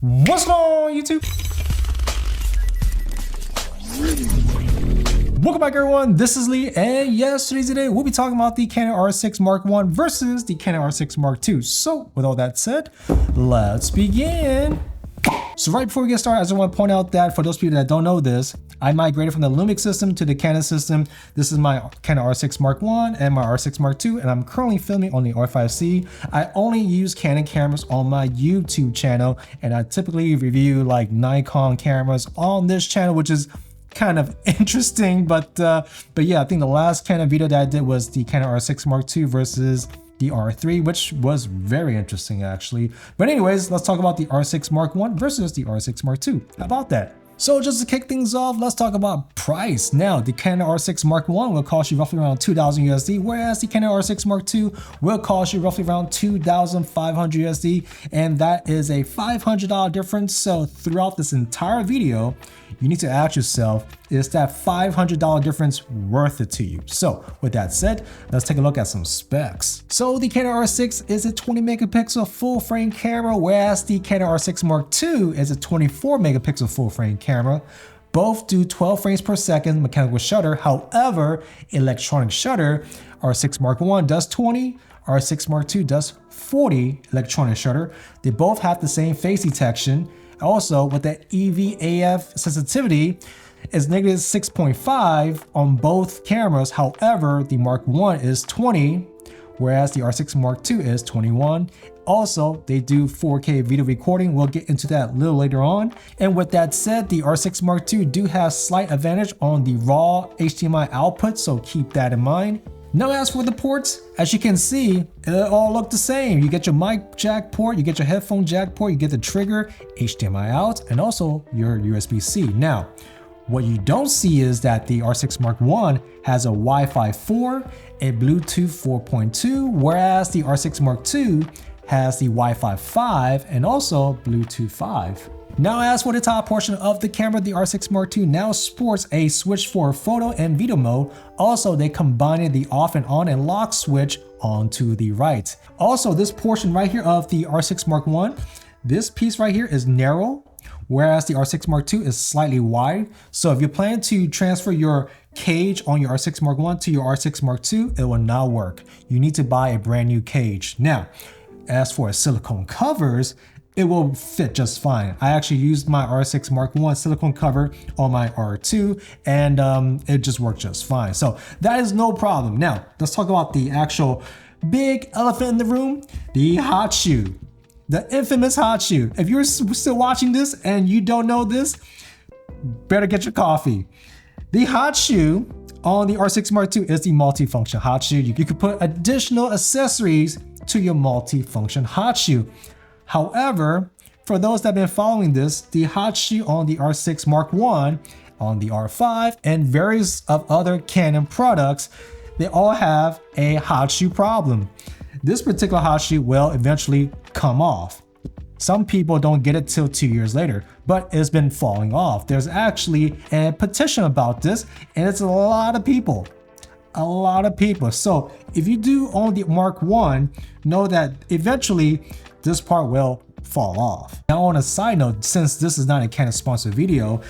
What's going on, YouTube? Welcome back, everyone. This is Lee, and yes, today we'll be talking about the Canon R6 Mark I versus the Canon R6 Mark II. So, with all that said, let's begin. So right before we get started, I just want to point out that for those people that don't know this, I migrated from the Lumix system to the Canon system. This is my Canon R6 Mark I and my R6 Mark II, and I'm currently filming on the R5C. I only use Canon cameras on my YouTube channel, and I typically review like Nikon cameras on this channel, which is kind of interesting. But yeah, I think the last Canon video that I did was the Canon R6 Mark II versus the R3, which was very interesting actually. But anyways, let's talk about the R6 Mark I versus the R6 Mark II. How about that? So just to kick things off, let's talk about price. Now, the Canon R6 Mark I will cost you roughly around 2,000 USD, whereas the Canon R6 Mark II will cost you roughly around 2,500 USD, and that is a $500 difference. So throughout this entire video, you need to ask yourself, is that $500 difference worth it to you? So with that said, let's take a look at some specs. So the Canon R6 is a 20 megapixel full frame camera, whereas the Canon R6 Mark II is a 24 megapixel full frame camera. Both do 12 frames per second mechanical shutter. However, electronic shutter, R6 Mark I does 20, R6 Mark II does 40 electronic shutter. They both have the same face detection. Also, with that EVAF sensitivity, is negative 6.5 on both cameras. However, the Mark I is 20, whereas the R6 Mark II is 21. Also, they do 4K video recording. We'll get into that a little later on. And with that said, the R6 Mark II do have slight advantage on the raw HDMI output, so keep that in mind. Now, as for the ports, as you can see, it all look the same. You get your mic jack port, you get your headphone jack port, you get the trigger, HDMI out, and also your USB-C. Now, what you don't see is that the R6 Mark I has a Wi-Fi 4, a Bluetooth 4.2, whereas the R6 Mark II has the Wi-Fi 5 and also Bluetooth 5. Now, as for the top portion of the camera, the R6 Mark II now sports a switch for photo and video mode. Also, they combined the off and on and lock switch onto the right. Also, this portion right here of the R6 Mark I, this piece right here is narrow, whereas the R6 Mark II is slightly wide. So if you plan to transfer your cage on your R6 Mark I to your R6 Mark II, it will not work. You need to buy a brand new cage. Now, as for silicone covers, it will fit just fine. I actually used my R6 Mark I silicone cover on my R2, and it just worked just fine. So that is no problem. Now, let's talk about the actual big elephant in the room, the hot shoe. The infamous hot shoe. If you're still watching this and you don't know this, better get your coffee. The hot shoe on the R6 Mark II is the multifunction hot shoe. You could put additional accessories to your multifunction hot shoe. However, for those that have been following this, the hot shoe on the R6 Mark I, on the R5, and various of other Canon products, they all have a hot shoe problem. This particular hot shoe will eventually come off. Some people don't get it till 2 years later, but it's been falling off. There's actually a petition about this, and it's a lot of people. A lot of people. So if you do own the Mark I, know that eventually this part will fall off. Now, on a side note, since this is not a Canon sponsored video,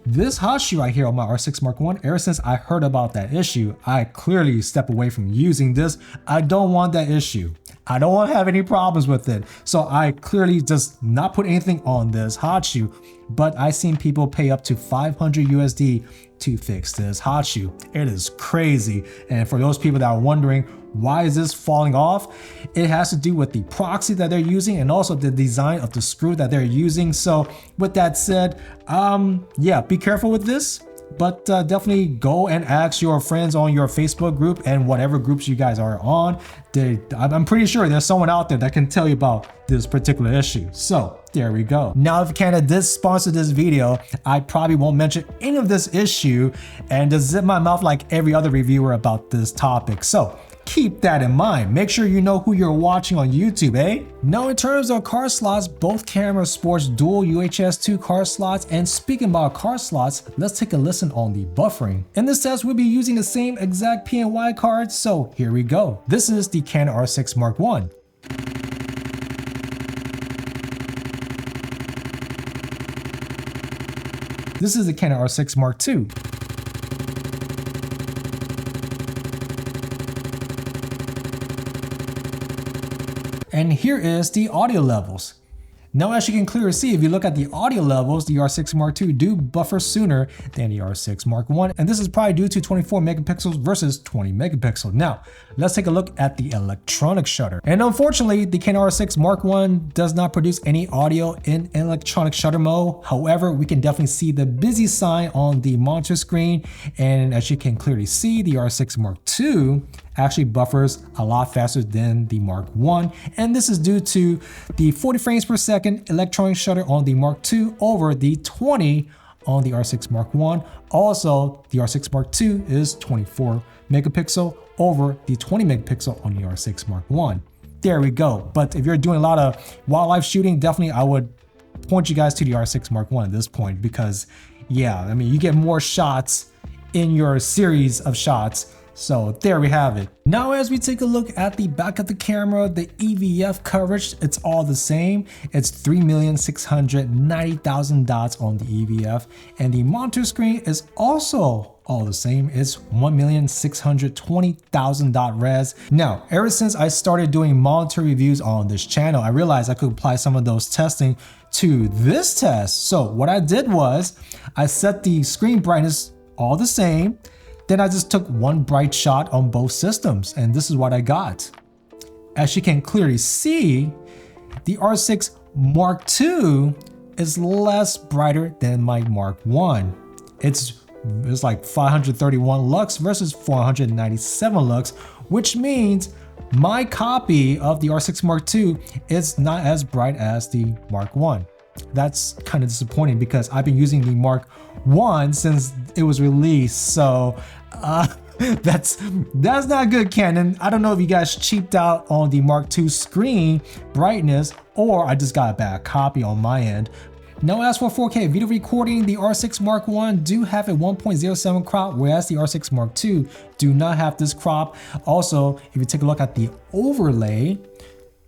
this hot shoe right here on my R6 Mark I, ever since I heard about that issue, I clearly step away from using this. I don't want that issue. I don't want to have any problems with it. So I clearly just not put anything on this hot shoe, but I've seen people pay up to 500 USD to fix this hot shoe. It is crazy. And for those people that are wondering, why is this falling off? It has to do with the proxy that they're using and also the design of the screw that they're using. So with that said, yeah, be careful with this. But definitely go and ask your friends on your Facebook group and whatever groups you guys are on. I'm pretty sure there's someone out there that can tell you about this particular issue. So there we go. Now, if Canon did sponsor this video, I probably won't mention any of this issue and just zip my mouth like every other reviewer about this topic. So keep that in mind. Make sure you know who you're watching on YouTube, eh? Now, in terms of card slots, both cameras sports dual UHS 2 card slots. And speaking about card slots, let's take a listen on the buffering. In this test, we'll be using the same exact PNY cards, so here we go. This is the Canon R6 Mark I. This is the Canon R6 Mark II. And here is the audio levels. Now, as you can clearly see, if you look at the audio levels, the R6 Mark II do buffer sooner than the R6 Mark I, and this is probably due to 24 megapixels versus 20 megapixels. Now, let's take a look at the electronic shutter. And unfortunately, the Canon R6 Mark I does not produce any audio in electronic shutter mode. However, we can definitely see the busy sign on the monitor screen, and as you can clearly see, the R6 Mark II actually buffers a lot faster than the Mark I, and this is due to the 40 frames per second electronic shutter on the Mark II over the 20 on the R6 Mark I. Also, the R6 Mark II is 24 megapixel over the 20 megapixel on the R6 Mark I. There we go. But if you're doing a lot of wildlife shooting, definitely I would point you guys to the R6 Mark I at this point, because yeah, I mean, you get more shots in your series of shots. So there we have it. Now, as we take a look at the back of the camera, the EVF coverage, it's all the same. It's 3,690,000 dots on the EVF, and the monitor screen is also all the same. It's 1,620,000 dot res. Now, ever since I started doing monitor reviews on this channel, I realized I could apply some of those testing to this test. So what I did was I set the screen brightness all the same. Then I just took one bright shot on both systems, and this is what I got. As you can clearly see, the R6 Mark II is less brighter than my Mark I. It's like 531 lux versus 497 lux, which means my copy of the R6 Mark II is not as bright as the Mark I. That's kind of disappointing because I've been using the Mark I since it was released, so that's not good, Canon. I don't know if you guys cheaped out on the Mark II screen brightness, or I just got a bad copy on my end. Now, as for 4K video recording, the R6 Mark I do have a 1.07 crop, whereas the R6 Mark II do not have this crop. Also, if you take a look at the overlay,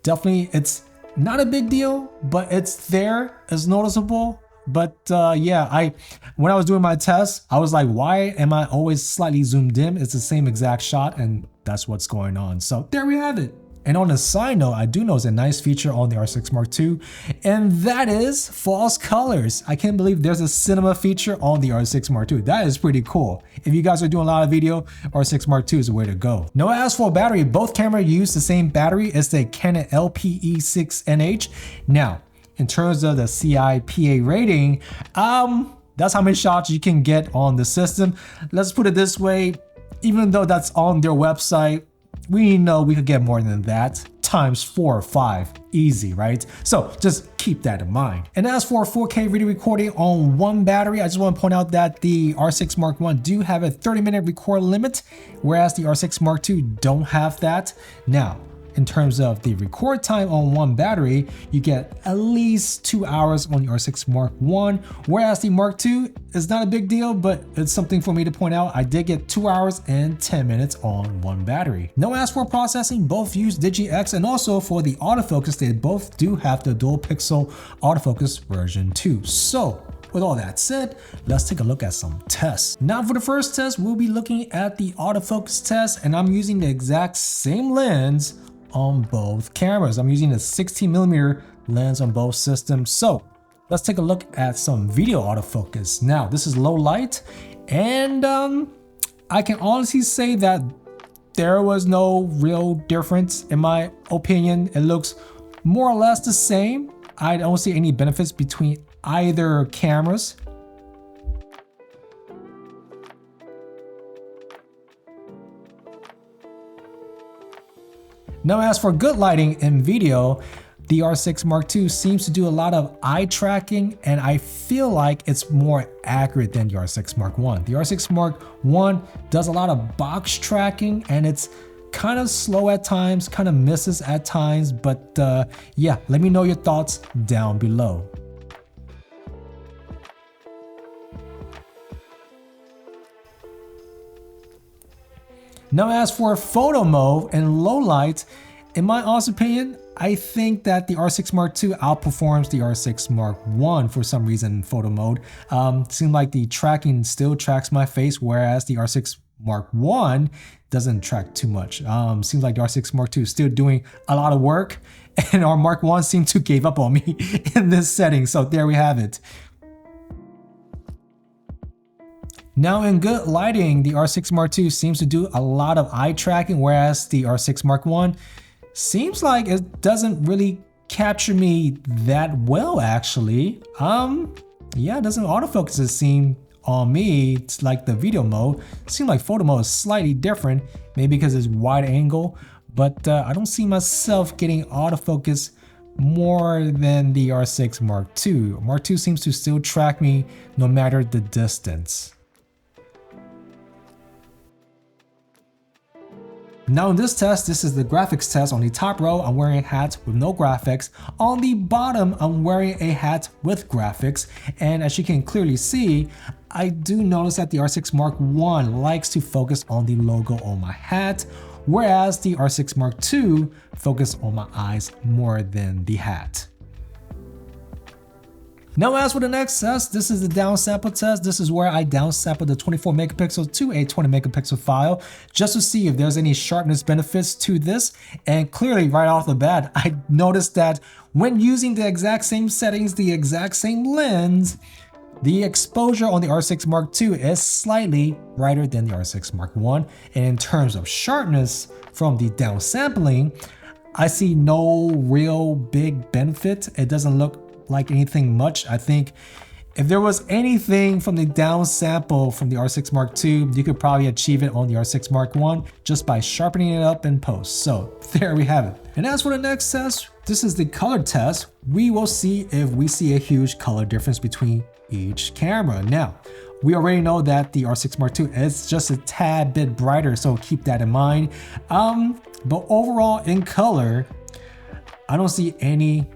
definitely it's not a big deal, but it's there, it's noticeable. But yeah, when I was doing my test, I was like, why am I always slightly zoomed in? It's the same exact shot, and that's what's going on. So there we have it. And on a side note, I do notice a nice feature on the R6 Mark II, and that is false colors. I can't believe there's a cinema feature on the R6 Mark II. That is pretty cool. If you guys are doing a lot of video, R6 Mark II is the way to go. Now, as for battery, both cameras use the same battery as the Canon LPE6NH. Now, in terms of the CIPA rating, that's how many shots you can get on the system. Let's put it this way, even though that's on their website, we know we could get more than that, times 4 or 5, easy, right? So just keep that in mind. And as for 4K video recording on one battery, I just want to point out that the R6 Mark I do have a 30-minute record limit, whereas the R6 Mark II don't have that. Now, in terms of the record time on one battery, you get at least 2 hours on the R6 Mark I, whereas the Mark II is not a big deal, but it's something for me to point out. I did get 2 hours and 10 minutes on one battery. Now, as for processing, both use DigiX, and also for the autofocus, they both do have the dual pixel autofocus version 2. So with all that said, let's take a look at some tests. Now, for the first test, we'll be looking at the autofocus test, and I'm using the exact same lens on both cameras. I'm using a 16mm lens on both systems. So let's take a look at some video autofocus. Now, this is low light, and I can honestly say that there was no real difference in my opinion. It looks more or less the same. I don't see any benefits between either cameras. Now, as for good lighting in video, the R6 Mark II seems to do a lot of eye tracking, and I feel like it's more accurate than the R6 Mark I. The R6 Mark I does a lot of box tracking, and it's kind of slow at times, kind of misses at times, but yeah, let me know your thoughts down below. Now, as for photo mode and low light, in my honest opinion, I think that the R6 Mark II outperforms the R6 Mark I for some reason in photo mode. Seems like the tracking still tracks my face, whereas the R6 Mark I doesn't track too much. Seems like the R6 Mark II is still doing a lot of work, and our Mark I seemed to give up on me in this setting. So there we have it. Now in good lighting, the R6 Mark II seems to do a lot of eye tracking, whereas the R6 Mark I seems like it doesn't really capture me that well actually. Yeah, it doesn't autofocus it seem on me. It's like the video mode. It seems like photo mode is slightly different, maybe because it's wide angle, but I don't see myself getting autofocus more than the R6 Mark II. Mark II seems to still track me no matter the distance. Now in this test, this is the graphics test. On the top row, I'm wearing a hat with no graphics. On the bottom, I'm wearing a hat with graphics. And as you can clearly see, I do notice that the R6 Mark I likes to focus on the logo on my hat, whereas the R6 Mark II focuses on my eyes more than the hat. Now as for the next test, this is the downsample test. This is where I downsample the 24 megapixel to a 20 megapixel file just to see if there's any sharpness benefits to this. And clearly right off the bat, I noticed that when using the exact same settings, the exact same lens, the exposure on the R6 Mark II is slightly brighter than the R6 Mark I. And in terms of sharpness from the downsampling, I see no real big benefit. It doesn't look like anything much. I think if there was anything from the downsample from the R6 Mark II, you could probably achieve it on the R6 Mark I just by sharpening it up in post. So there we have it. And as for the next test, this is the color test. We will see if we see a huge color difference between each camera. Now, we already know that the R6 Mark II is just a tad bit brighter, so keep that in mind. But overall in color, I don't see any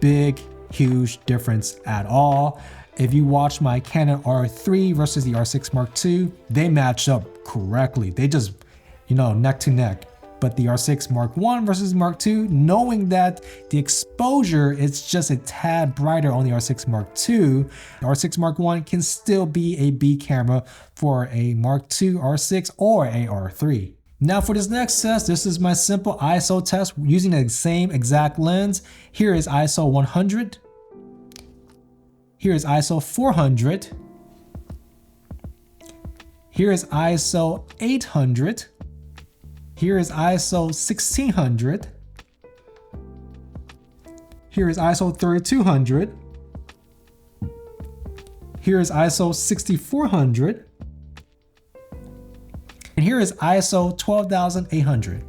big huge difference at all. If you watch my Canon R3 versus the R6 Mark II, they match up correctly. They just, neck to neck. But the R6 Mark I versus Mark II, knowing that the exposure is just a tad brighter on the R6 Mark II, the R6 Mark I can still be a B camera for a Mark II R6 or a R3. Now for this next test, this is my simple ISO test using the same exact lens. Here is ISO 100. Here is ISO 400. Here is ISO 800. Here is ISO 1600. Here is ISO 3200. Here is ISO 6400. And here is ISO 12800.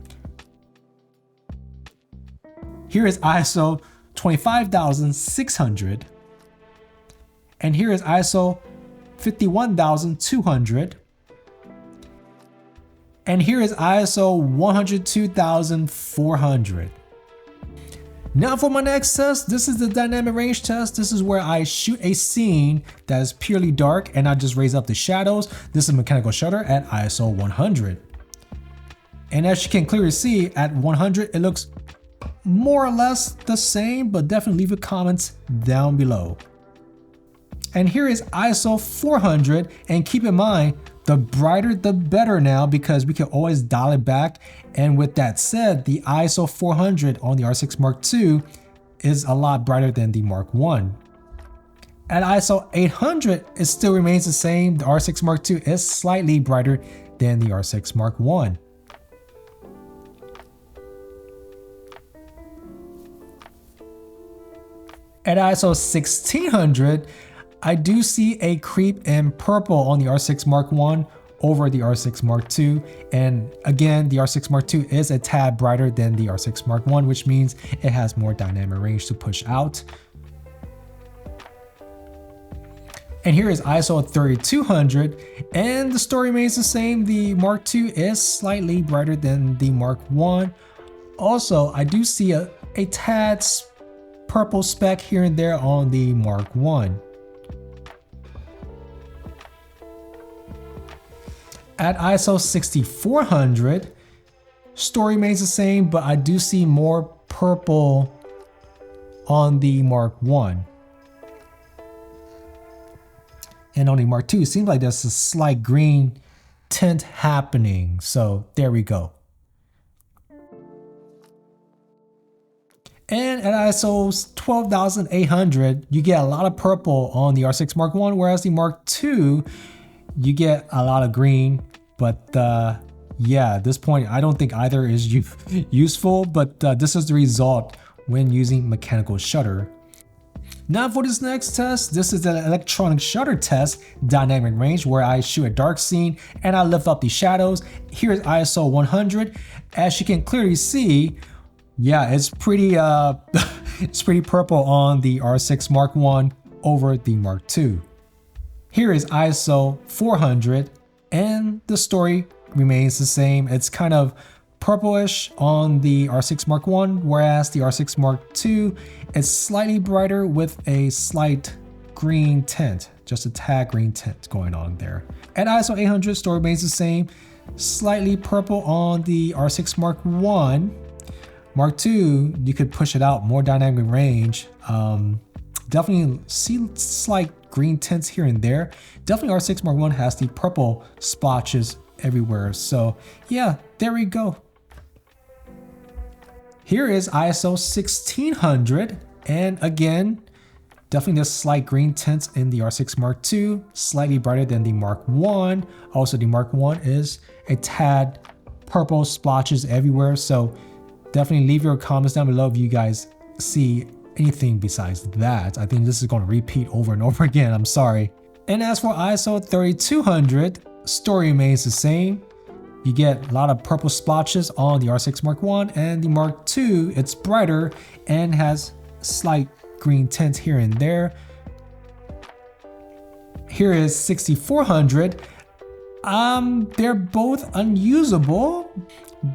Here is ISO 25600. And here is ISO 51200. And here is ISO 102400. Now for my next test, this is the dynamic range test. This is where I shoot a scene that is purely dark and I just raise up the shadows. This is mechanical shutter at ISO 100. And as you can clearly see at 100, it looks more or less the same, but definitely leave your comments down below. And here is ISO 400, and keep in mind, the brighter the better now because we can always dial it back. And with that said, the ISO 400 on the R6 Mark II is a lot brighter than the Mark I. At ISO 800, it still remains the same. The R6 Mark II is slightly brighter than the R6 Mark I. At ISO 1600, I do see a creep in purple on the R6 Mark I over the R6 Mark II. And again, the R6 Mark II is a tad brighter than the R6 Mark I, which means it has more dynamic range to push out. And here is ISO 3200, and the story remains the same. The Mark II is slightly brighter than the Mark I. Also, I do see a tad purple speck here and there on the Mark I. At ISO 6400, story remains the same, but I do see more purple on the Mark 1. And on the Mark 2, it seems like there's a slight green tint happening. So there we go. And at ISO 12,800, you get a lot of purple on the R6 Mark I, whereas the Mark II, you get a lot of green. But yeah, at this point, I don't think either is useful, but this is the result when using mechanical shutter. Now for this next test, this is an electronic shutter test, dynamic range, where I shoot a dark scene and I lift up the shadows. Here's ISO 100. As you can clearly see, yeah, it's pretty it's pretty purple on the R6 Mark I over the Mark II. Here is ISO 400 and the story remains the same. It's kind of purplish on the R6 Mark I, whereas the R6 Mark II is slightly brighter with a slight green tint, just a tad green tint going on there. At ISO 800, story remains the same, slightly purple on the R6 Mark I. Mark II, you could push it out, more dynamic range. Definitely see slight green tints here and there. Definitely R6 Mark I has the purple splotches everywhere. So yeah, there we go. Here is ISO 1600, and again, definitely there's slight green tints in the R6 Mark II, slightly brighter than the Mark I. Also, the Mark I is a tad purple splotches everywhere. So definitely leave your comments down below if you guys see anything besides that. I think this is going to repeat over and over again. I'm sorry. And as for ISO 3200, story remains the same. You get a lot of purple splotches on the R6 Mark I, and the Mark II, it's brighter and has slight green tints here and there. Here is 6400. They're both unusable,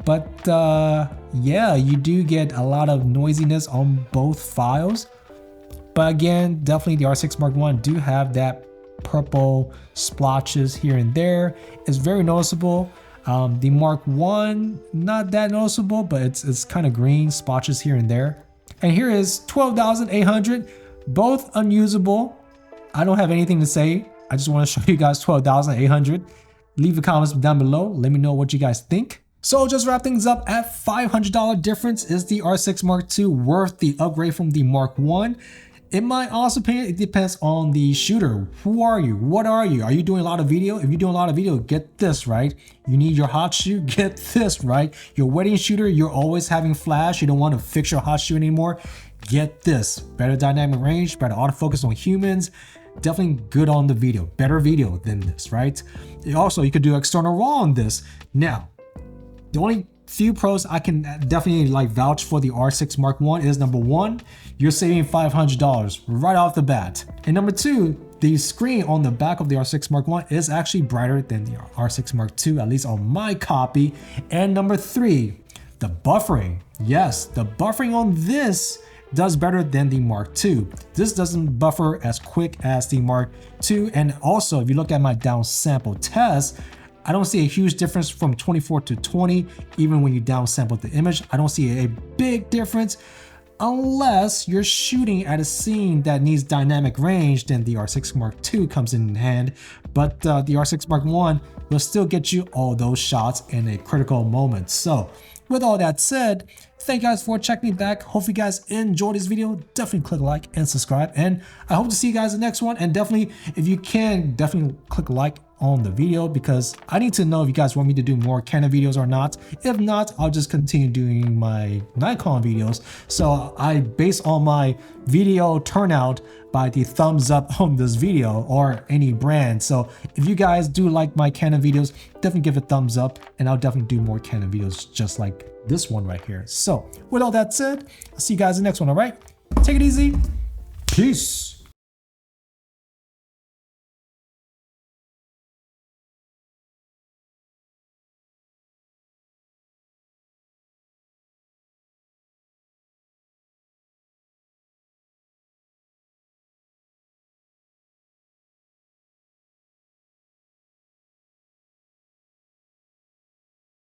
but yeah, you do get a lot of noisiness on both files. But again, definitely the R6 Mark I do have that purple splotches here and there. It's very noticeable. The Mark I, not that noticeable, but it's kind of green splotches here and there. And here is 12,800, both unusable. I don't have anything to say. I just want to show you guys 12,800. Leave the comments down below. Let me know what you guys think. So just wrap things up, at $500 difference, is the R6 Mark II worth the upgrade from the Mark I? In my honest opinion, it depends on the shooter. Who are you? What are you? Are you doing a lot of video? If you're doing a lot of video, get this right. You need your hot shoe, get this right. Your wedding shooter, you're always having flash. You don't want to fix your hot shoe anymore. Get this. Better dynamic range, better autofocus on humans. Definitely good on the video. Better video than this, right? Also, you could do external RAW on this. Now, the only few pros I can definitely vouch for the R6 Mark I is, number one, you're saving $500 right off the bat. And number two, the screen on the back of the R6 Mark I is actually brighter than the R6 Mark II, at least on my copy. And number three, the buffering. Yes, the buffering on this does better than the Mark II. This doesn't buffer as quick as the Mark II. And also, if you look at my downsample test, I don't see a huge difference from 24 to 20. Even when you downsample the image, I don't see a big difference. Unless you're shooting at a scene that needs dynamic range, then the R6 Mark II comes in hand. But the R6 Mark I will still get you all those shots in a critical moment. So with all that said, thank you guys for checking back. Hope you guys enjoyed this video. Definitely click like and subscribe. And I hope to see you guys in the next one. And definitely, if you can, definitely click like on the video, because I need to know if you guys want me to do more Canon videos or not. If not, I'll just continue doing my Nikon videos. So I base all my video turnout by the thumbs up on this video or any brand. So if you guys do like my Canon videos, definitely give a thumbs up, and I'll definitely do more Canon videos just like this one right here. So with all that said, I'll see you guys in the next one. All right, take it easy. Peace.